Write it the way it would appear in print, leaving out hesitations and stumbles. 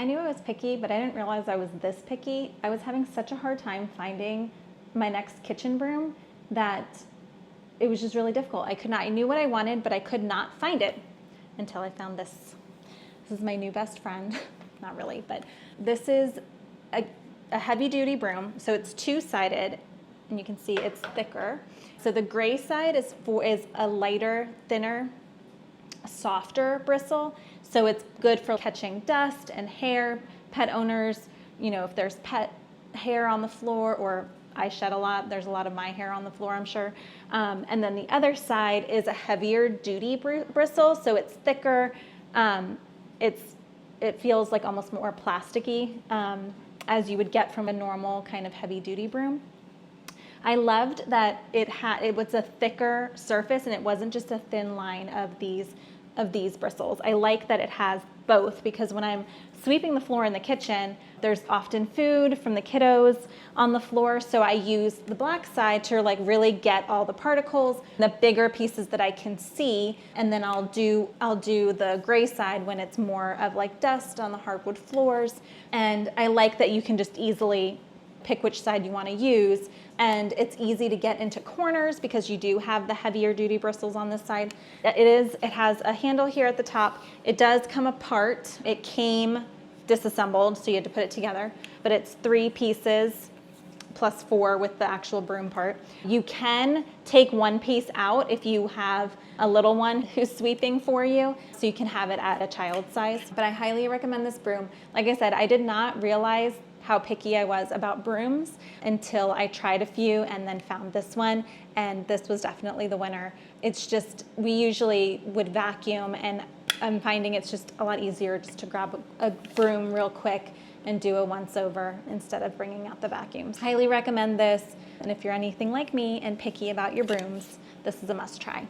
knew I was picky, but I didn't realize I was this picky. I was having such a hard time finding my next kitchen broom that it was just really difficult. I knew what I wanted, but I could not find it until I found this. This is my new best friend. Not really, but this is a heavy duty broom. So it's two-sided, and you can see it's thicker. So the gray side is a lighter, thinner, softer bristle. So it's good for catching dust and hair. Pet owners, you know, if there's pet hair on the floor, or I shed a lot, there's a lot of my hair on the floor, I'm sure. And then the other side is a heavier duty bristle. So it's thicker. It feels like almost more plasticky, as you would get from a normal kind of heavy duty broom. I loved that it was a thicker surface and it wasn't just a thin line of these bristles. I like that it has both, because when I'm sweeping the floor in the kitchen, there's often food from the kiddos on the floor, so I use the black side to like really get all the particles, the bigger pieces that I can see, and then I'll do the gray side when it's more of like dust on the hardwood floors. And I like that you can just easily pick which side you want to use, and it's easy to get into corners because you do have the heavier duty bristles on this side. It has a handle here at the top. It does come apart. It came disassembled, so you had to put it together, but it's 3 pieces plus 4 with the actual broom part. You can take one piece out if you have a little one who's sweeping for you, so you can have it at a child's size. But I highly recommend this broom. Like I said, I did not realize how picky I was about brooms until I tried a few and then found this one, and this was definitely the winner. It's just, we usually would vacuum, and I'm finding it's just a lot easier just to grab a broom real quick and do a once over instead of bringing out the vacuums. Highly recommend this, and if you're anything like me and picky about your brooms, this is a must try.